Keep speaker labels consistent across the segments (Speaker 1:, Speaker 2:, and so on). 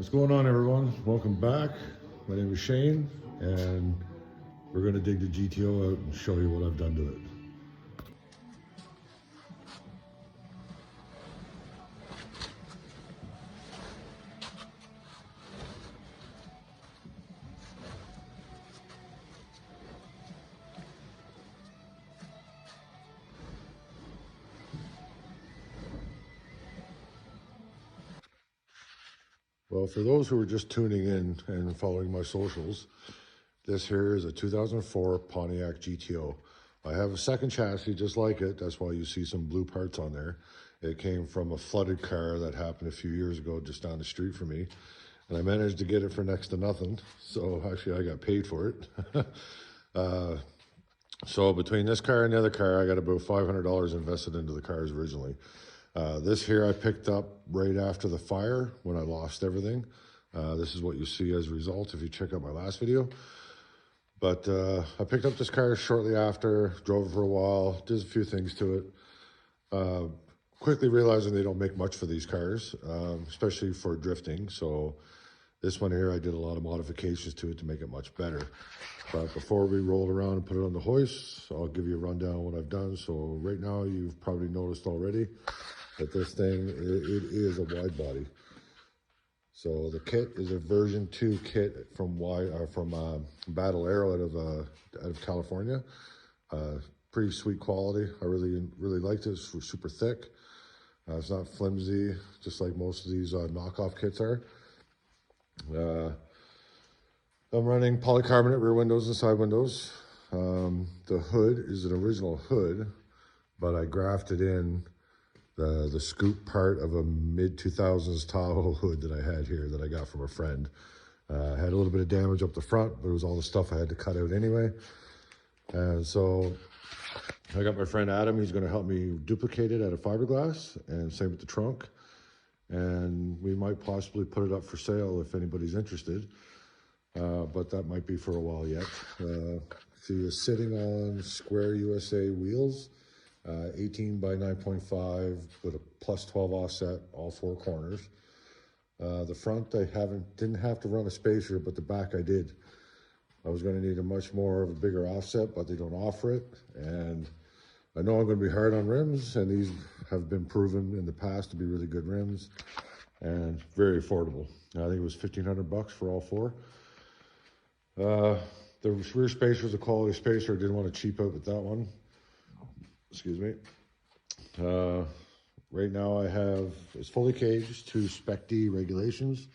Speaker 1: What's going on, everyone? Welcome back. My name is Shane, and we're going to dig the GTO out and show you what I've done to it. Well, for those who are just tuning in and following my socials, this here is a 2004 Pontiac GTO. I have a second chassis just like it. That's why you see some blue parts on there. It came from a flooded car that happened a few years ago just down the street from me. And I managed to get it for next to nothing. So actually I got paid for it. So between this car and the other car, I got about $500 invested into the cars originally. This here I picked up right after the fire when I lost everything. This is what you see as a result if you check out my last video. But I picked up this car shortly after, drove it for a while, did a few things to it. Quickly realizing they don't make much for these cars, especially for drifting. So this one here, I did a lot of modifications to it to make it much better. But before we roll it around and put it on the hoist, I'll give you a rundown on what I've done. So right now, you've probably noticed already that this thing, it is a wide body. So the kit is a version 2 kit from Battle Arrow out of California. Pretty sweet quality. I really liked it. It's super thick. It's not flimsy, just like most of these knockoff kits are. I'm running polycarbonate rear windows and side windows. The hood is an original hood, but I grafted in the scoop part of a mid-2000s Tahoe hood that I had here that I got from a friend. Had a little bit of damage up the front, but it was all the stuff I had to cut out anyway. And so I got my friend Adam. He's going to help me duplicate it out of fiberglass, and same with the trunk. And we might possibly put it up for sale if anybody's interested. But that might be for a while yet. See, it's sitting on square USA wheels, 18 by 9.5 with a plus 12 offset, all 4 corners. The front, I didn't have to run a spacer, but the back I did. I was going to need a much more of a bigger offset, but they don't offer it. And I know I'm going to be hard on rims, and these have been proven in the past to be really good rims and very affordable. I think it was $1,500 for all 4. The rear spacer was a quality spacer. I didn't want to cheap out with that one. Excuse me. Right now it's fully caged to Spec D regulations.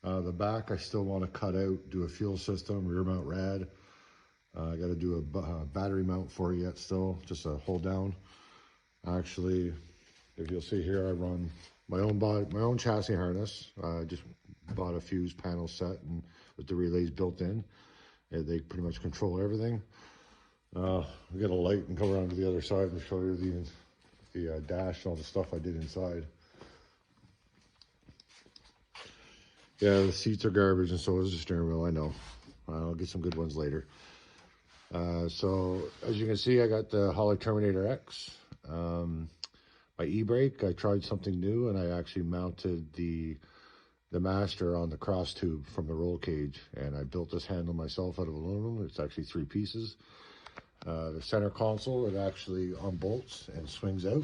Speaker 1: The back I still want to cut out, do a fuel system, rear mount rad. I got to do a battery mount for it yet still, just a hold down. Actually, if you'll see here, I run my own chassis harness. I just bought a fuse panel set and with the relays built in. They pretty much control everything. We get a light and come around to the other side and show you the dash and all the stuff I did inside. Yeah, the seats are garbage and so is the steering wheel, I know. I'll get some good ones later. So as you can see, I got the Holley Terminator X. My e-brake, I tried something new and I actually mounted the master on the cross tube from the roll cage, and I built this handle myself out of aluminum. It's actually 3 pieces. The center console, it actually unbolts and swings out.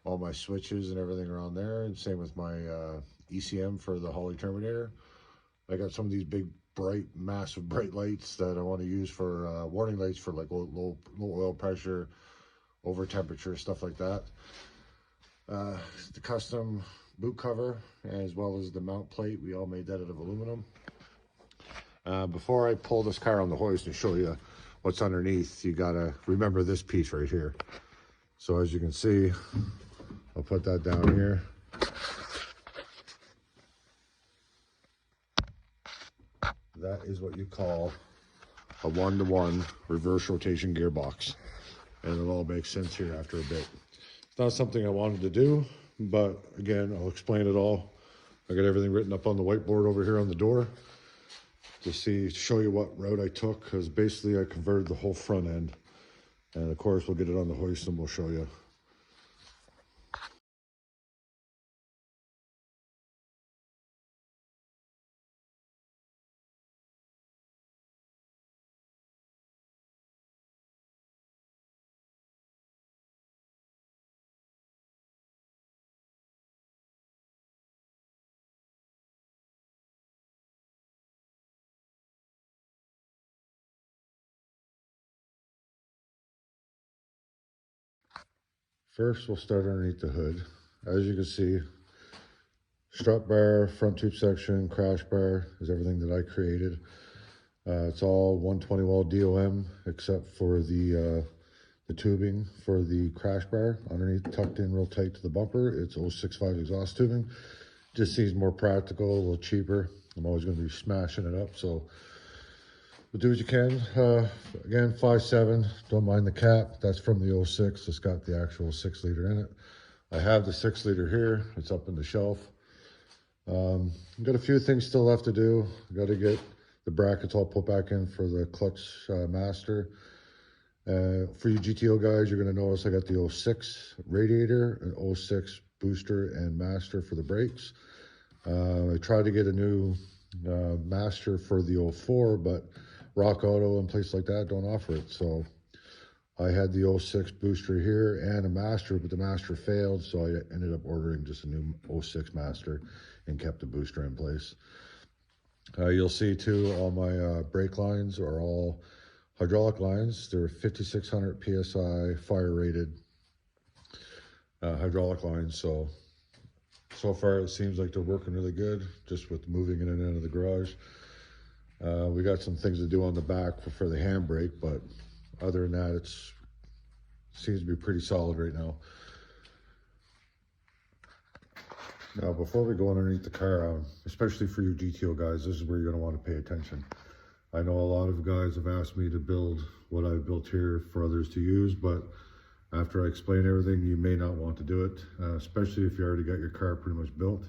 Speaker 1: All my switches and everything are on there, and same with my ECM for the Holley Terminator. I got some of these big, bright, massive bright lights that I want to use for warning lights for like low oil pressure, over temperature, stuff like that. The custom boot cover, as well as the mount plate, we all made that out of aluminum. Before I pull this car on the hoist and show you what's underneath, you gotta remember this piece right here. So as you can see, I'll put that down here. That is what you call a 1-to-1 reverse rotation gearbox. And it all makes sense here after a bit. It's not something I wanted to do, but again, I'll explain it all. I got everything written up on the whiteboard over here on the door to show you what route I took, because basically I converted the whole front end. And of course, we'll get it on the hoist and we'll show you. First, we'll start underneath the hood. As you can see, strut bar, front tube section, crash bar is everything that I created. It's all 120 wall DOM except for the tubing for the crash bar underneath, tucked in real tight to the bumper. It's 065 exhaust tubing. Just seems more practical, a little cheaper. I'm always going to be smashing it up, so do what you can. Again, 5.7, don't mind the cap. That's from the 06. It's got the actual 6 liter in it. I have the 6 liter here. It's up in the shelf. Got a few things still left to do. Got to get the brackets all put back in for the clutch master. For you GTO guys, you're going to notice I got the 06 radiator, an 06 booster and master for the brakes. I tried to get a new master for the 04, but Rock Auto and places like that don't offer it. So I had the 06 booster here and a master, but the master failed. So I ended up ordering just a new 06 master and kept the booster in place. You'll see too, all my brake lines are all hydraulic lines. They're 5,600 PSI fire rated hydraulic lines. So far it seems like they're working really good, just with moving in and out of the garage. We got some things to do on the back for the handbrake, but other than that, it seems to be pretty solid right now. Now, before we go underneath the car, especially for you GTO guys, this is where you're going to want to pay attention. I know a lot of guys have asked me to build what I've built here for others to use, but after I explain everything, you may not want to do it, especially if you already got your car pretty much built.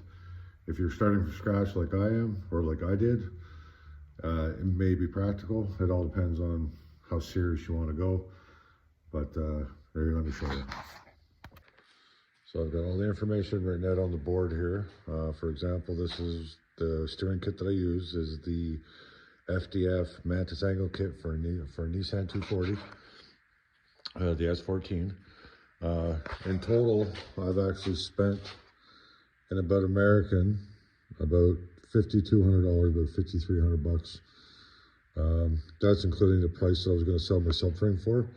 Speaker 1: If you're starting from scratch like I am, or like I did, it may be practical. It all depends on how serious you want to go. But there, let me show you. So I've got all the information written out on the board here. For example, this is the steering kit that I use, is the FDF mantis angle kit for Nissan 240, the S14. In total, I've actually spent in about American about $5,200, about 5,300 bucks. That's including the price that I was going to sell my subframe for,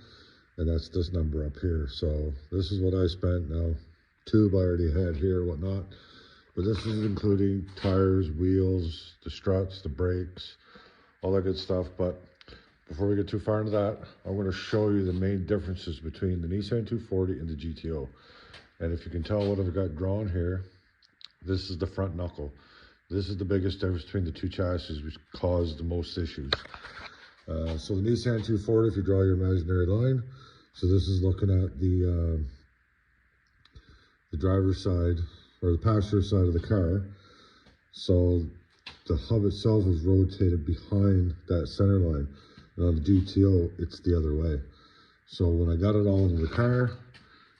Speaker 1: and that's this number up here. So this is what I spent. Now, tube I already had here, whatnot, but this is including tires, wheels, the struts, the brakes, all that good stuff. But before we get too far into that, I'm going to show you the main differences between the Nissan 240 and the GTO. And if you can tell what I've got drawn here, this is the front knuckle. This is the biggest difference between the two chassis, which caused the most issues. So the Nissan 240, if you draw your imaginary line, so this is looking at the driver's side, or the passenger side of the car. So the hub itself is rotated behind that center line. And on the GTO, it's the other way. So when I got it all into the car,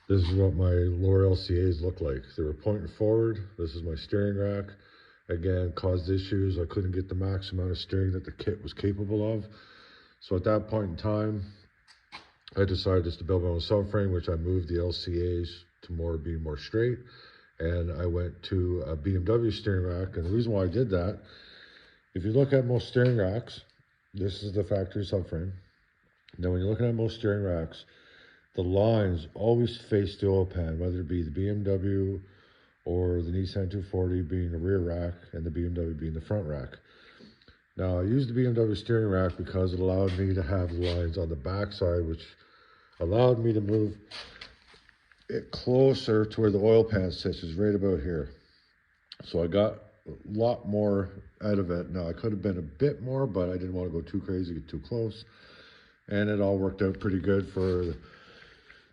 Speaker 1: this is what my lower LCAs look like. They were pointing forward. This is my steering rack. Again, caused issues. I couldn't get the max amount of steering that the kit was capable of. So at that point in time, I decided just to build my own subframe, which I moved the LCAs to be more straight. And I went to a BMW steering rack. And the reason why I did that, if you look at most steering racks, this is the factory subframe. Now, when you're looking at most steering racks, the lines always face the oil pan, whether it be the BMW or the Nissan 240 being the rear rack and the BMW being the front rack. Now, I used the BMW steering rack because it allowed me to have the lines on the back side, which allowed me to move it closer to where the oil pan sits, is right about here. So I got a lot more out of it. Now, I could have been a bit more, but I didn't want to go too crazy, get too close. And it all worked out pretty good for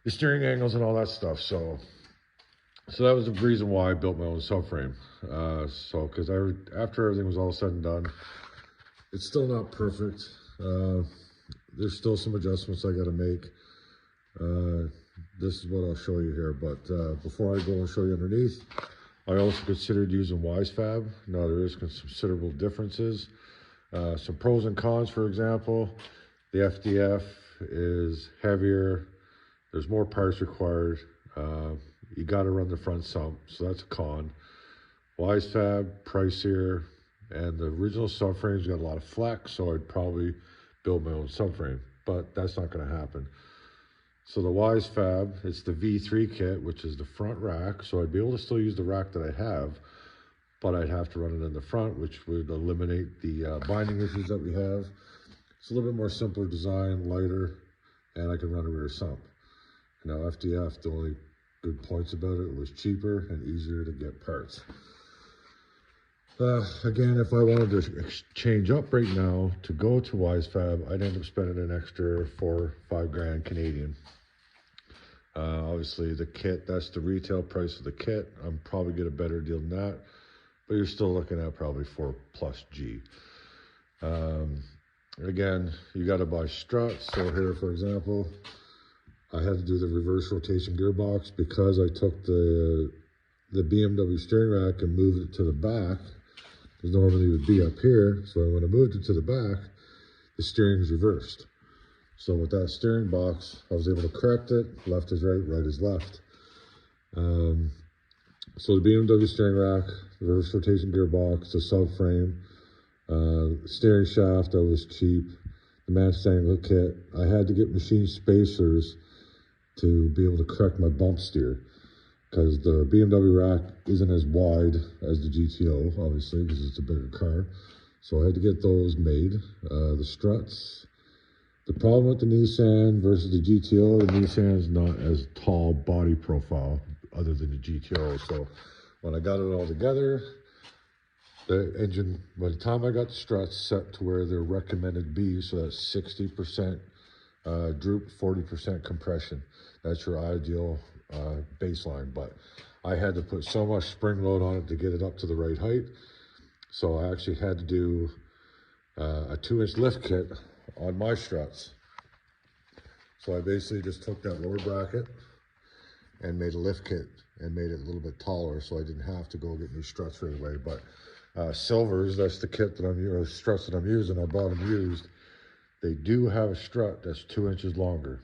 Speaker 1: the steering angles and all that stuff. So that was the reason why I built my own subframe. Because after everything was all said and done, it's still not perfect. There's still some adjustments I got to make. This is what I'll show you here. But before I go and show you underneath, I also considered using Wisefab. Now, there is considerable differences. Some pros and cons, for example, the FDF is heavier. There's more parts required. You got to run the front sump, so that's a con. Wisefab, pricier, and the original subframes got a lot of flex, so I'd probably build my own subframe, but that's not going to happen. So the Wise Fab, it's the V3 kit, which is the front rack. So I'd be able to still use the rack that I have, but I'd have to run it in the front, which would eliminate the binding issues that we have. It's a little bit more simpler design, lighter, and I can run a rear sump. Now FDF, the only good points about it was cheaper and easier to get parts. Again, if I wanted to change up right now to go to Wise Fab, I'd end up spending an extra $4-5 grand Canadian. Obviously the kit, that's the retail price of the kit. I'm probably get a better deal than that, but you're still looking at probably 4+ G. Again, you got to buy struts. So here, for example, I had to do the reverse rotation gearbox because I took the BMW steering rack and moved it to the back, because normally it would be up here. So when I moved it to the back, the steering is reversed. So with that steering box, I was able to correct it. Left is right, right is left. So the BMW steering rack, the reverse rotation gearbox, the subframe, steering shaft that was cheap, the mantis angle kit. I had to get machine spacers to be able to correct my bump steer, because the BMW rack isn't as wide as the GTO, obviously, because it's a bigger car. So I had to get those made. The struts. The problem with the Nissan versus the GTO, the Nissan is not as tall body profile other than the GTO. So when I got it all together, the engine, by the time I got the struts set to where they're recommended to be, so that's 60% droop, 40% compression. That's your ideal baseline. But I had to put so much spring load on it to get it up to the right height. So I actually had to do a 2-inch lift kit on my struts. So I basically just took that lower bracket and made a lift kit and made it a little bit taller, so I didn't have to go get new struts right away. But Silvers, that's the kit that I'm using, struts that I'm using. I bought them used. They do have a strut that's 2 inches longer.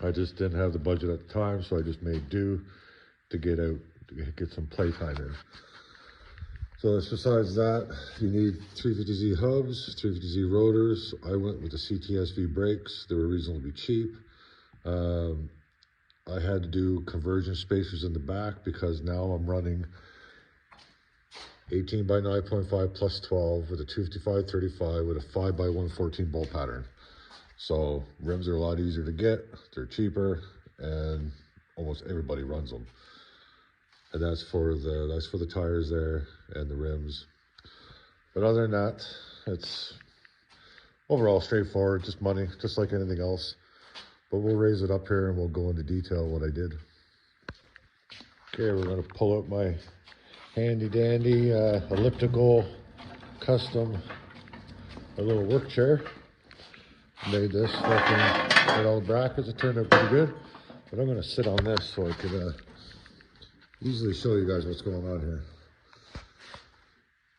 Speaker 1: I just didn't have the budget at the time, so I just made do to get some playtime in. So besides that, you need 350Z hubs, 350Z rotors. I went with the CTSV brakes. They were reasonably cheap. I had to do conversion spacers in the back because now I'm running 18 by 9.5 plus 12 with a 255/35 with a 5 by 114 bolt pattern. So rims are a lot easier to get. They're cheaper, and almost everybody runs them. And that's for the tires there and the rims. But other than that, it's overall straightforward, just money, just like anything else. But we'll raise it up here and we'll go into detail what I did. Okay, we're gonna pull out my handy dandy elliptical custom, a little work chair. Made this, got all the brackets, it turned out pretty good. But I'm gonna sit on this so I could easily show you guys what's going on here.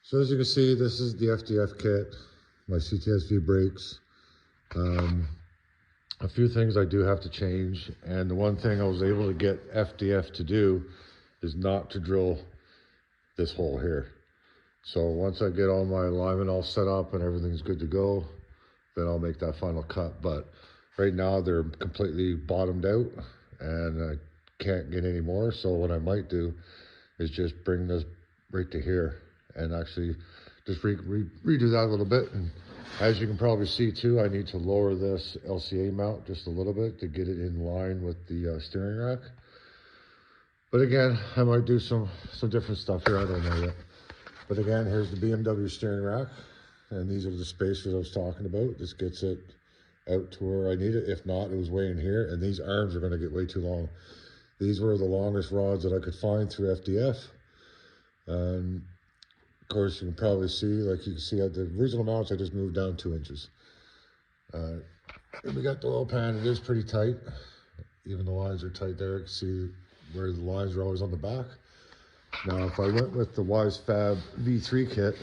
Speaker 1: So as you can see, this is the FDF kit, my CTSV brakes. A few things I do have to change, and the one thing I was able to get FDF to do is not to drill this hole here. So once I get all my alignment all set up and everything's good to go, then I'll make that final cut. But right now they're completely bottomed out and I can't get any more. So what I might do is just bring this right to here and actually just redo that a little bit. And as you can probably see too, I need to lower this LCA mount just a little bit to get it in line with the steering rack. But again, I might do some different stuff here, I don't know yet. But again, here's the BMW steering rack, and these are the spacers I was talking about. This gets it out to where I need it. If not, it was way in here, and these arms are gonna get way too long. These were the longest rods that I could find through FDF. And of course, you can probably see, like you can see at the original mounts, I just moved down 2 inches. And we got the oil pan, it is pretty tight. Even the lines are tight there. You can see where the lines are always on the back. Now, if I went with the Wise Fab V3 kit,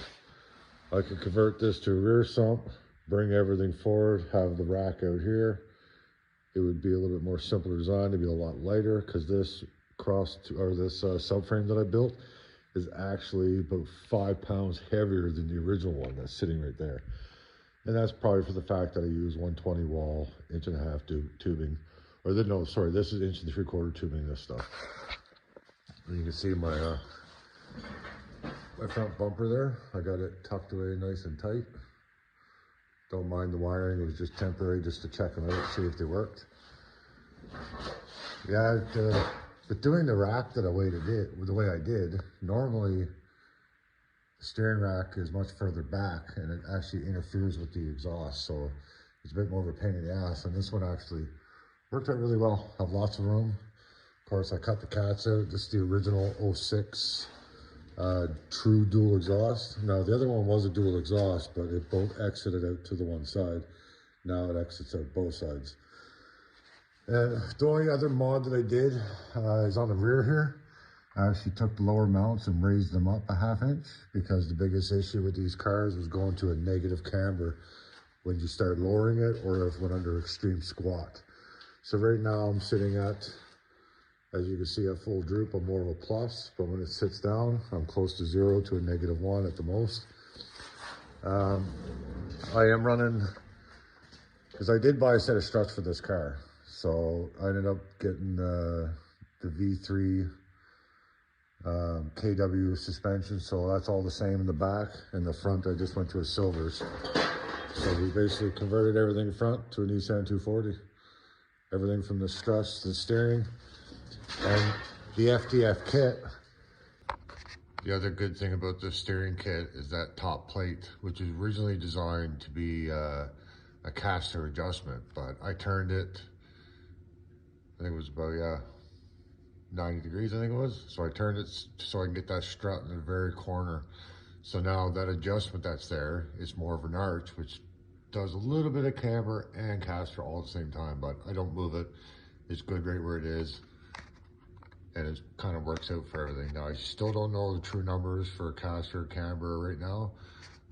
Speaker 1: I could convert this to a rear sump, bring everything forward, have the rack out here. It would be a little bit more simpler design. It'd be a lot lighter because this subframe that I built is actually about 5 pounds heavier than the original one that's sitting right there. And that's probably for the fact that I use 120 wall, 1.5 inch tubing or no, sorry, this is 1 3/4 tubing, this stuff. And you can see my front bumper there. I got it tucked away nice and tight. Don't mind the wiring, it was just temporary just to check them out, see if they worked. Yeah, but doing the rack the way I did, normally the steering rack is much further back and it actually interferes with the exhaust, so it's a bit more of a pain in the ass. And this one actually worked out really well. Have lots of room. Of course, I cut the cats out. This is the original 06 true dual exhaust. Now the other one was a dual exhaust, but it both exited out to the one side. Now it exits out both sides. And the only other mod that I did is on the rear here. I actually took the lower mounts and raised them up a 1/2 inch because the biggest issue with these cars was going to a negative camber when you start lowering it, or if it went under extreme squat. So right now I'm sitting at, as you can see, at full droop, I'm more of a plus, but when it sits down, I'm close to 0 to a -1 at the most. I am running, because I did buy a set of struts for this car. So I ended up getting the V3 KW suspension. So that's all the same in the back. In the front, I just went to a silvers. So we basically converted everything front to a Nissan 240. Everything from the struts to the steering. And the FDF kit, the other good thing about this steering kit is that top plate, which is originally designed to be a caster adjustment, but I turned it, I think it was about, 90 degrees, I think it was. So I turned it so I can get that strut in the very corner. So now that adjustment that's there is more of an arch, which does a little bit of camber and caster all at the same time, but I don't move it. It's good right where it is. And it kind of works out for everything. Now, I still don't know the true numbers for caster camber right now,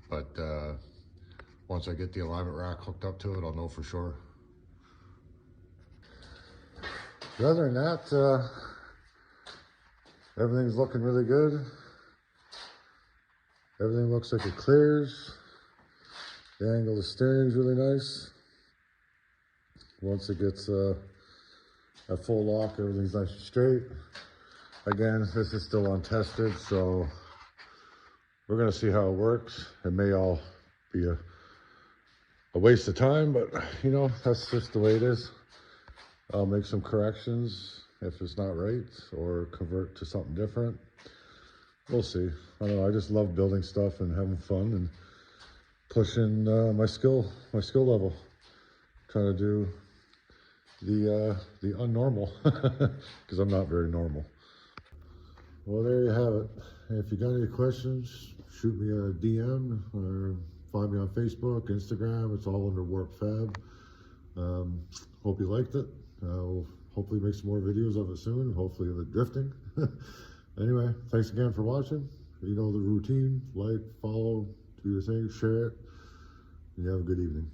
Speaker 1: but once I get the alignment rack hooked up to it, I'll know for sure. But other than that, everything's looking really good. Everything looks like it clears. The angle of the steering is really nice. Once it gets at full lock, everything's nice and straight. Again, this is still untested, so we're gonna see how it works. It may all be a waste of time, but you know, that's just the way it is. I'll make some corrections if it's not right, or convert to something different. We'll see. I don't know, I just love building stuff and having fun and pushing my skill level. Trying to do the unnormal, because I'm not very normal. Well, there you have it. If you got any questions, shoot me a DM or find me on Facebook, Instagram. It's all under Warp Fab. Hope you liked it. We'll hopefully make some more videos of it soon, hopefully of it drifting. Anyway, thanks again for watching. You know the routine: like, follow, do your thing, share it, and you have a good evening.